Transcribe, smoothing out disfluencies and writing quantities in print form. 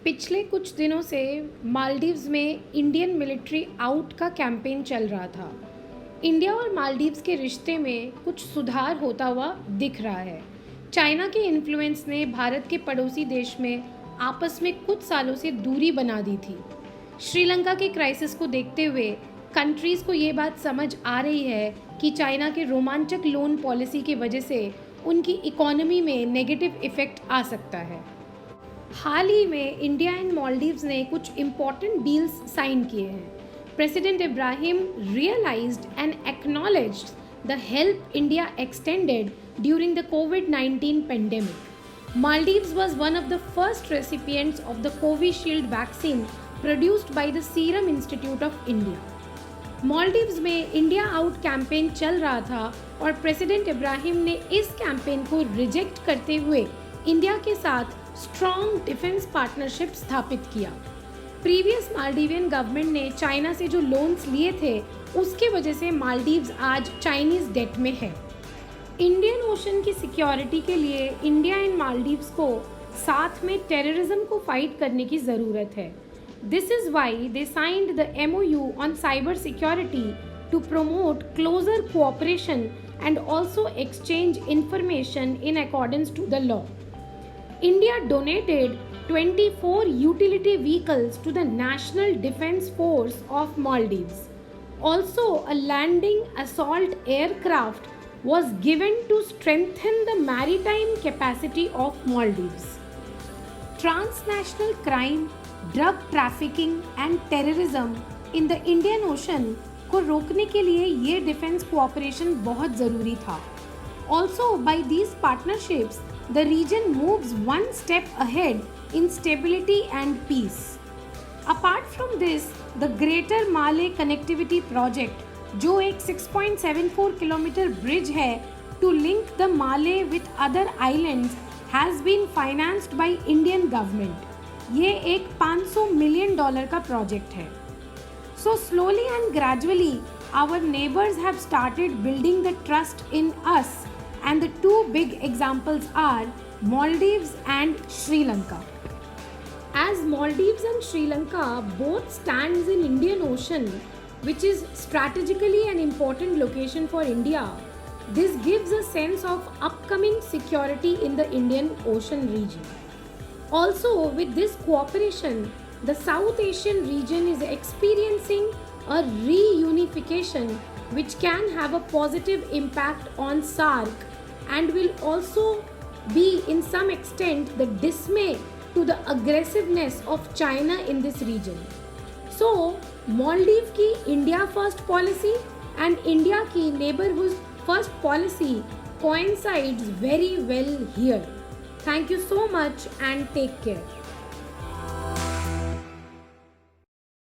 पिछले कुछ दिनों से मालदीव्स में इंडियन मिलिट्री आउट का कैंपेन चल रहा था। इंडिया और मालदीव्स के रिश्ते में कुछ सुधार होता हुआ दिख रहा है। चाइना के इन्फ्लुएंस ने भारत के पड़ोसी देश में आपस में कुछ सालों से दूरी बना दी थी। श्रीलंका के क्राइसिस को देखते हुए कंट्रीज़ को ये बात समझ आ रही है कि चाइना के रोमांचक लोन पॉलिसी की वजह से उनकी इकोनॉमी में नेगेटिव इफेक्ट आ सकता है। हाल ही में इंडिया एंड मालदीव्स ने कुछ इम्पॉर्टेंट डील्स साइन किए हैं। President Ibrahim realised and acknowledged the help India extended during the कोविड-19 pandemic. Maldives was one of the first recipients of the Covishield vaccine produced by the Serum Institute of India. Maldives में India out campaign चल रहा था और president Ibrahim ने इस campaign को reject करते हुए इंडिया के साथ स्ट्रॉन्ग डिफेंस पार्टनरशिप स्थापित किया। प्रीवियस मालदीवियन गवर्नमेंट ने चाइना से जो लोन्स लिए थे उसके वजह से मालदीव्स आज चाइनीज डेट में है। इंडियन ओशन की सिक्योरिटी के लिए इंडिया एंड मालदीव्स को साथ में टेररिज्म को फाइट करने की ज़रूरत है। This is why they signed the MOU on cyber security to promote closer cooperation and also exchange information in accordance to the law. India donated 24 utility vehicles to the National Defence Force of Maldives. Also, a landing assault aircraft was given to strengthen the maritime capacity of Maldives. Transnational crime, drug trafficking and terrorism in the Indian Ocean को रोकने के लिए ये defence cooperation बहुत ज़रूरी था। Also, by these partnerships, the region moves one step ahead in stability and peace. Apart from this, the Greater Malay Connectivity Project, जो एक 6.74 किलोमीटर ब्रिज है to link the Malay with other islands, has been financed by Indian government. ये एक $500 million का project है। So slowly and gradually, our neighbors have started building the trust in us. And the two big examples are Maldives and Sri Lanka. As Maldives and Sri Lanka both stands in Indian Ocean, which is strategically an important location for India, this gives a sense of upcoming security in the Indian Ocean region. Also, with this cooperation, the South Asian region is experiencing a reunification which can have a positive impact on SAARC and will also be in some extent the dismay to the aggressiveness of China in this region. So, Maldives की India first policy and India की neighborhood first policy coincides very well here. Thank you so much and take care.